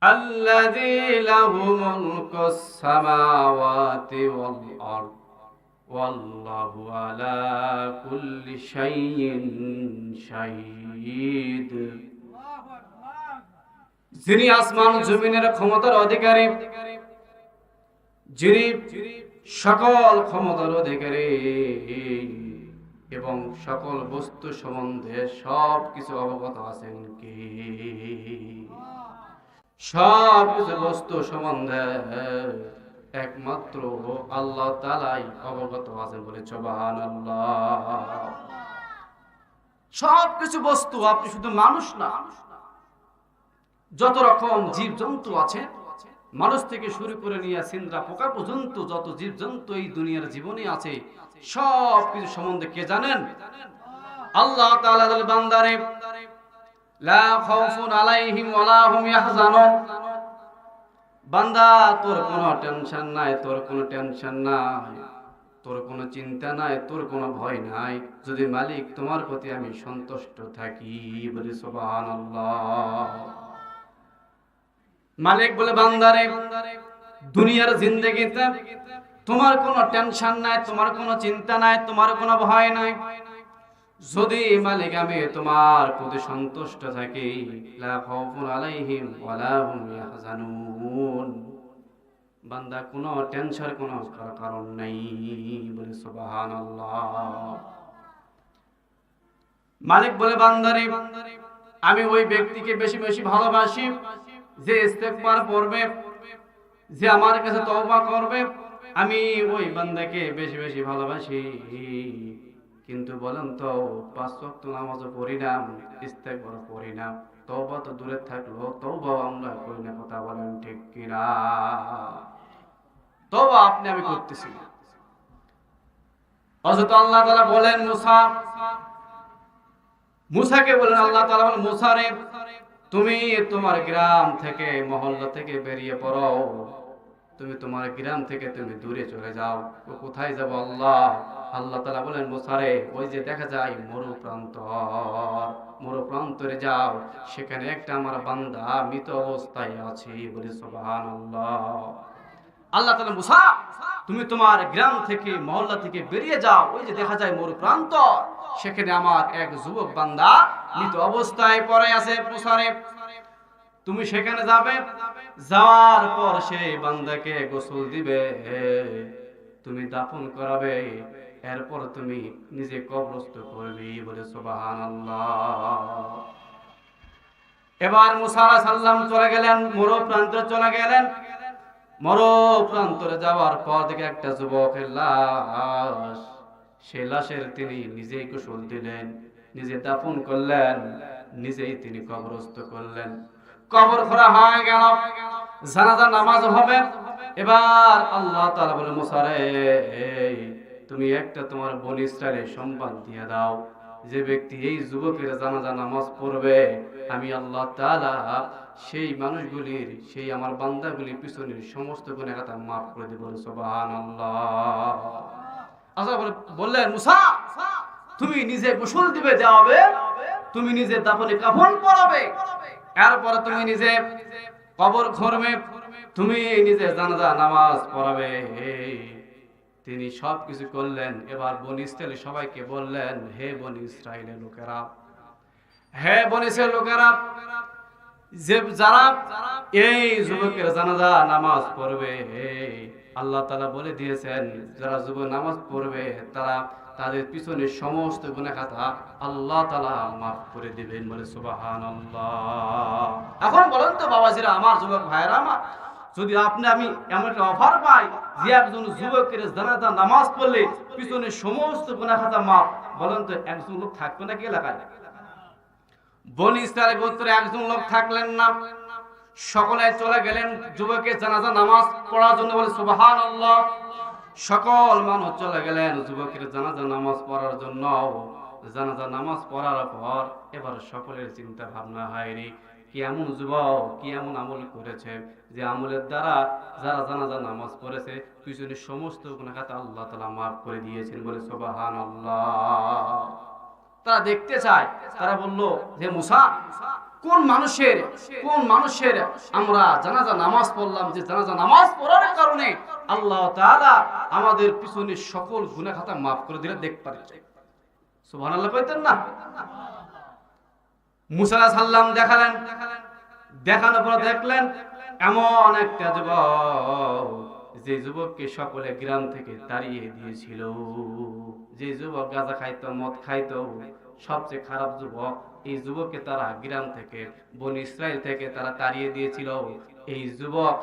الذي له ملك السماوات والأرض والله على كل شيء شهيد। যিনি আসমান জমিনের ক্ষমতার অধিকারী, যিনি সকল ক্ষমতার অধিকারী এবং সকল বস্তু সম্বন্ধে সব কিছু অবগত আছেন কি? সব কিছু বস্তু সম্বন্ধে একমাত্র আল্লাহ তাআলাই অবগত আছেন বলে সুবহানাল্লাহ। সব কিছু বস্তু, আপনি শুধু মানুষ না, যত রকম জীব জন্তু আছে, মানুষ থেকে শুরু করে নিয়ে সিন্দ্রা পোকা পর্যন্ত যত জীব জন্তু এই দুনিয়ার জীবনে আছে, সব কিছু সম্বন্ধে কে জানেন? আল্লাহ তাআলা বান্দারে লা খাউফুন আলাইহিম ওয়ালা হুম ইয়াহজানুন, বান্দা তোর কোনো টেনশন নাই, তোর কোনো টেনশন নাই, তোর কোনো চিন্তা নাই, তোর কোনো ভয় নাই, যদি মালিক তোমার প্রতি আমি সন্তুষ্ট থাকি। বলি সুবহানাল্লাহ। মালিক বলে বান্দারে দুনিয়ার জিন্দেগিতে তোমার কোনো টেনশন নাই, তোমার কোনো চিন্তা নাই, তোমার কোনো ভয় নাই, যদি মালিক আমি তোমার প্রতি সন্তুষ্ট থাকি, লা খাউফুন আলাইহিম ওয়ালা হুম ইয়াহজানুন, বান্দা কোনো টেনশন কোনো কারণ নাই। বলে সুবহানাল্লাহ। মালিক বলে বান্দারে আমি ওই ব্যক্তিকে বেশি বেশি ভালোবাসি যে ইস্তেগফার পড়বে, যে আমার কাছে তওবা করবে, আমি ওই বান্দাকে বেশি বেশি ভালোবাসি। কিন্তু বলেন তো, 5 ওয়াক্ত নামাজও পড়ি না, ইস্তেগফার পড়ি না, তওবা তো দূরে থাকলো, তওবা আমরা করি না। কথা বলেন ঠিক কিনা? তওবা আপনি আমি করতেছি। হযরত আল্লাহ তাআলা বলেন মুসাকে বলেন, আল্লাহ তাআলা বলেন মুসা রে, তুমি তোমার গ্রাম থেকে মহল্লা থেকে বেরিয়ে পড়ো, তুমি তোমার গ্রাম থেকে তুমি দূরে চলে যাও। তো কোথায় যাব আল্লাহ? আল্লাহ তাআলা বলেন মুসা রে, ওই যে দেখা যায় মরু প্রান্তরে যাও, সেখানে একটা আমার বান্দা মৃত অবস্থায় আছে। বলে সুবহানাল্লাহ। আল্লাহ তাআলা মুসা, তুমি তোমার গ্রাম থেকে মহল্লা থেকে বেরিয়ে যাও, ওই যে দেখা যায় মরু প্রান্তর, সেখানে আমার এক যুবক বান্দা মৃত অবস্থায় পড়ে আছে। মুসা রে, তুমি সেখানে যাবে, যাওয়ার পর সেই বান্দাকে গোসল দিবে, তুমি দাফন করাবে, এরপর তুমি নিজে কবরস্থ করবে। বলে সুবহানাল্লাহ। এবার মুসা আলাইহিস সালাম চলে গেলেন, মরু প্রান্তরে চলে গেলেন। মরু প্রান্তরে যাওয়ার পর দেখে একটা যুবকের লাশ, সেই লাশের তিনি নিজেই গোসল দিলেন, নিজে দাফন করলেন, নিজেই তিনি কবরস্থ করলেন। কবর খোঁড়া হয়ে গেল, জানাজা নামাজ হবে। এবার আল্লাহ তাআলা বলে মুসা রে, তুমি একটা তোমার বনী ইসরাইলের সম্মান দিয়ে দাও, যে ব্যক্তি এই যুবকের জানাজা নামাজ পড়বে, আমি আল্লাহ তাআলা সেই মানুষগুলির, সেই আমার বান্দাগুলির পিছনের সমস্ত গুনাহ খাতা মাফ করে দেব। সুবহানাল্লাহ। আল্লাহ বললেন মুসা, তুমি নিজে গোসল দিবে, যাবে, তুমি নিজে দাফনে কাফন পরাবে, এরপর তুমি নিজে কবর খুঁড়বে, তুমি নিজে জানাজা নামাজ পড়াবে। তিনি সবকিছু করলেন। এবার বনী ইসরাইল সবাইকে বললেন, হে বনী ইসরাইলের লোকেরা, হে বনী ইসরাইলের লোকেরা, যে যারা এই যুবকের জানাজা নামাজ পড়বে, আল্লাহ তাআলা বলে দিয়েছেন যারা যুবক নামাজ পড়বে তারা তাদের পিছনে সমস্ত গুনাহ খাতা আল্লাহ তাআলা মাফ করে দিবেন। বলে সুবহানাল্লাহ। এখন বলেন তো বাবাজিরা, আমার যুবক ভাইরা আমার, যদি আপনি আমি এমন একটা অফার পাই যে একজন যুবকের জানাজা নামাজ পড়লে পিছনে সমস্ত গুনাহ খাতা মাফ, বলেন তো একজন লোক থাকবে নাকি এলাকায়? বনী ইসরাইল গোত্রে একজন লোক থাকলেন না, সকলে চলে গেলেন যুবকের জানাজা নামাজ পড়ার জন্য। বলে সুবহানাল্লাহ। সকল মানুষ চলে গেলেন যুবকের জানাজা নামাজ পড়ার জন্য। জানাজা নামাজ পড়ার পর এবার সকলের চিন্তা ভাবনা হয় রে, কি এমন যুবক, কি এমন আমল করেছে যে আমলের দ্বারা যারা জানাজা নামাজ পড়েছে পিছনে সমস্ত গুনাহ খাতা আল্লাহ তাআলা মাফ করে দিয়েছেন। বলে সুবহানাল্লাহ। তারা দেখতে চায়। তারা বলল যে মুসা, কোন মানুষের আমরা জানাজা নামাজ পড়লাম, যে জানাজা নামাজ পড়ার কারণে আল্লাহ তাআলা আমাদের পিছনে সকল গুনাহ খাতা মাফ করে দিলে দেখ পারে। সুবহানাল্লাহ কইতেন না? মুসা আলাইহিস সালাম দেখালেন, দেখানোর পর দেখলেন এমন একটা যুবক, যে যুবককে সকলে গ্রাম থেকে তাড়িয়ে দিয়েছিল, যে যুবক গাঁজা খাইতো, মদ খাইতো, সবচেয়ে খারাপ যুবক, এই যুবককে তারা গ্রাম থেকে, বনি ইসরাইল থেকে তারা তাড়িয়ে দিয়েছিল। এই যুবক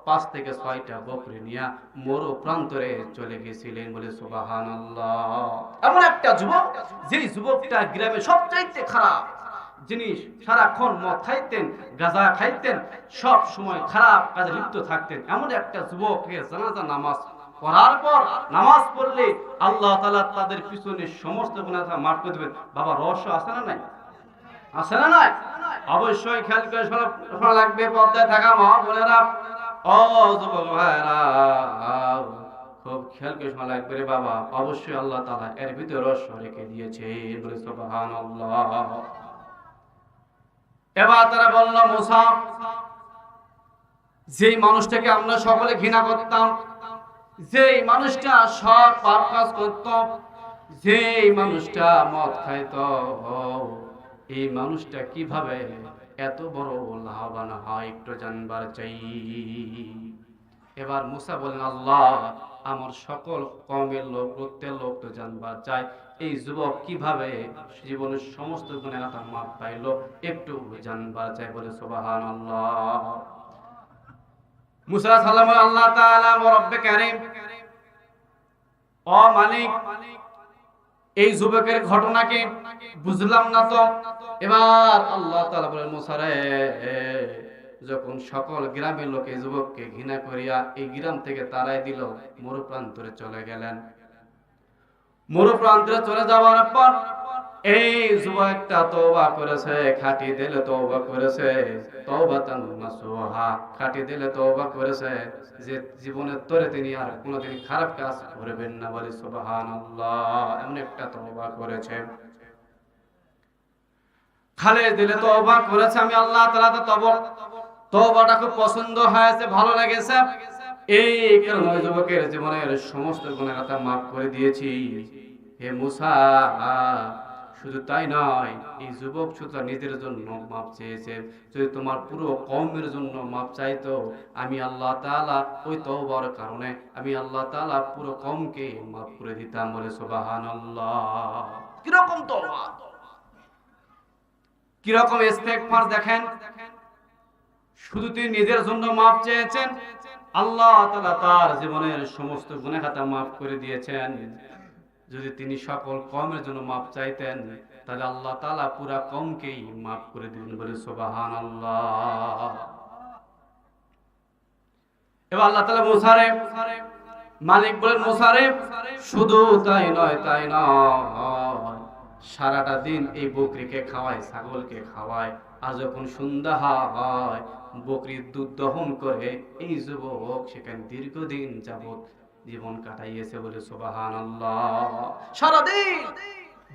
5 থেকে 6টা বকরি নিয়ে মরু প্রান্তরে চলে গেছিলেন, বলে সুবহানাল্লাহ। এমন একটা যুবক, যে যুবকটা গ্রামে সবচাইতে খারাপ জিনিস, সারাক্ষণ মদ খাইতেন, গাঁজা খাইতেন, সব সময় খারাপ কাজে লিপ্ত থাকতেন, এমন একটা যুবকের জানাজা নামাজ পড়ার পর, নামাজ পড়লে আল্লাহ তাআলা তাদের পিছনে সমস্ত গুনাহ মাফ করে দিবেন। বাবা, রহস্য আছে না নাই? আছে না নাই? অবশ্যই খেয়াল করে শোনা লাগবে। পর্দায় থাকা মা বোনেরা, ও যুবক ভাইরা, খুব খেয়াল করে শোনা লাগবে রে বাবা। অবশ্যই আল্লাহ তাআলা এর ভিতরে রহস্য রেখে দিয়েছে, বলে সুবহানাল্লাহ। এবার তারা বলল, মুসা, যেই মানুষটাকে আমরা সকলে ঘৃণা করতাম, যেই মানুষটা সব পাপ কাজ করত, যেই মানুষটা মদ খাইত, এই মানুষটা কিভাবে এত বড় লাভবান হয় একটু জানবার চাই। এবার মুসা বলেন, আল্লাহ, আমার সকল কওমের লোক, গোত্রের লোক তো জানবার চাই, এই যুবক কিভাবে জীবনের সমস্ত গুনাহ মাফ পাইল, একটু জানবার চাই, বলে সুবহানাল্লাহ। মুসা সালাম, আল্লাহ তাআলা রব্বে কারীম, ও মালিক, এই যুবকের ঘটনাকে বুঝলাম না তো। এবার আল্লাহ তাআলা বলেন, মুসা রে, যখন সকল গ্রামের লোক এই যুবককে ঘৃণা করিয়া এই গ্রাম থেকে তাড়াই দিল, মরুপ্রান্তরে চলে গেলেন। মরুপ্রান্তরে চলে যাওয়ার পর এই যুবকটা তওবা করেছে, খাঁটি দিলে তওবা করেছে, তওবাতান নাসুহা, খাঁটি দিলে তওবা করেছে যে জীবনের তরে তিনি আর কোনোদিন খারাপ কাজ করবেন না, বলে সুবহানাল্লাহ। এমন একটা তওবা করেছে, খালে দিলে তওবা করেছে। আমি আল্লাহ তাআলা তওবাটা খুব পছন্দ হয়েছে, ভালো লেগেছে। এই কারণে ওই যুবকের জীবনের সমস্ত গুনাহ খাতা মাফ করে দিয়েছি। হে মুসা, শুধু তাই নয়, এই যুবক শুধু নিজের জন্য মাপ চেয়েছে, যদি তোমার পুরো কওমের জন্য মাপ চাইতো, আমি আল্লাহ তাআলা ওই তওবার কারণে আমি আল্লাহ তাআলা পুরো কওমকে মাফ করে দিতাম, বলে সুবহানাল্লাহ। কিরকম তওবা, কিরকম ইস্তেগফার দেখেন। শুধু তিনি নিজের জন্য মাপ চেয়েছেন, আল্লাহ তাআলা তার জীবনের সমস্ত গুনাহ খাতা মাফ করে দিয়েছেন। যদি তিনি সকল কওমের জন্য মাপ চাইতেন, তাহলে আল্লাহ তাআলা পুরা কওমকেই মাফ করে দিবেন, বলে সুবহানাল্লাহ। এবার আল্লাহ তাআলা মুসারে, মালিক বলেন, মুসারে, শুধু তাই নয়, সারাটা দিন এই বকরিকে খাওয়ায়, ছাগলকে খাওয়ায়, আর যখন সন্ধ্যা হয় বকরির দুধ দহন করে এই যুবক সেখানে দীর্ঘদিন যাবত জীবন কাটাইয়েছে, বলে সুবহানাল্লাহ। সারাদিন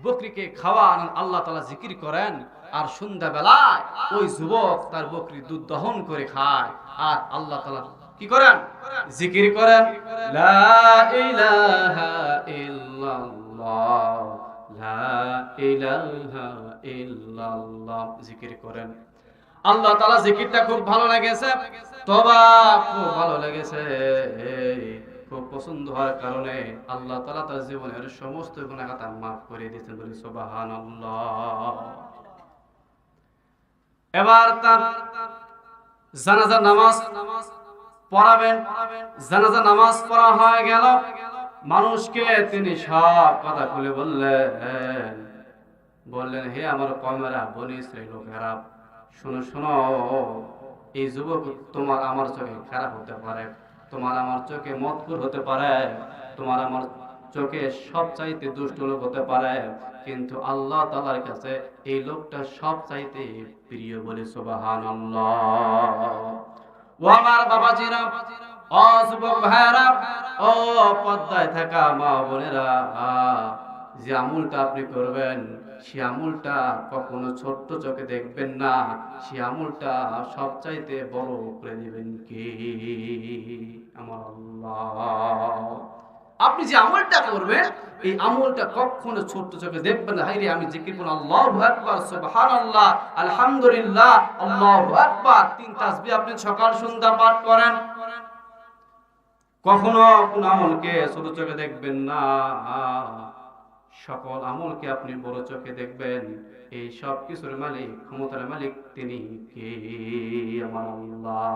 বকরিকে খাওয়ান, আল্লাহ তাআলা জিকির করেন, আর সন্ধ্যা বেলায় ওই যুবক তার বকরির দুধ দহন করে খায়, আর আল্লাহ তাআলা কি করেন? জিকির করেন, লা ইলাহা ইল্লাল্লাহ, লা ইলাহা ইল্লাল্লাহ, জিকির করেন। আল্লাহ তাআলা জিকিরটা খুব ভালো লেগেছে, তওবা খুব ভালো লেগেছে, খুব পছন্দ হওয়ার কারণে আল্লাহ তাআলা তার জীবনের সমস্ত গুনাহ খাতা মাফ করে দিয়েছেন, বলে সুবহানাল্লাহ। এবার তার জানাজা নামাজ পড়াবেন। জানাজা নামাজ পড়া হয়ে গেল, মানুষকে তিনি সব কথা খুলে বললেন, হে আমার কওমেরা, বনি ইসরাইল লোকেরা, শোনো শোনো, এই যুবক তোমার আমার চোখে খারাপ হতে পারে, তোমার আমার চোখে মদখোর হতে পারে, তোমার আমার চোখে সব চাইতে দুষ্ট লোক হতে পারে, কিন্তু আল্লাহ তাআলার কাছে এই লোকটা সব চাইতে প্রিয়, বলে সুবহানাল্লাহ। ও আমার বাবাজিরা, ও যুবক ভাইরা, ও পর্দায় থাকা মা বোনেরা, যে আমলটা আপনি করবেন সে আমলটা কখনো ছোট্ট চোখে দেখবেন না, সে আমলটা সবচাইতে বড় করে দিবেন কি আমার আল্লাহ। আপনি যে আমলটা করবেন এই আমলটা কখনো ছোট্ট চোখে দেখবেন না। হাইরে আমি জিকির করব আল্লাহু আকবার, সুবহানাল্লাহ, আলহামদুলিল্লাহ, আল্লাহু আকবার, 3 তাসবিহ আপনি সকাল সন্ধ্যা পাঠ করেন, কখনো কোন আমলকে ছোট চোখে দেখবেন না, সকল আমলকে আপনি বড় চোখে দেখবেন। এই সব কিছুর মালিক, ক্ষমতার মালিক তিনি কে? আমার আল্লাহ।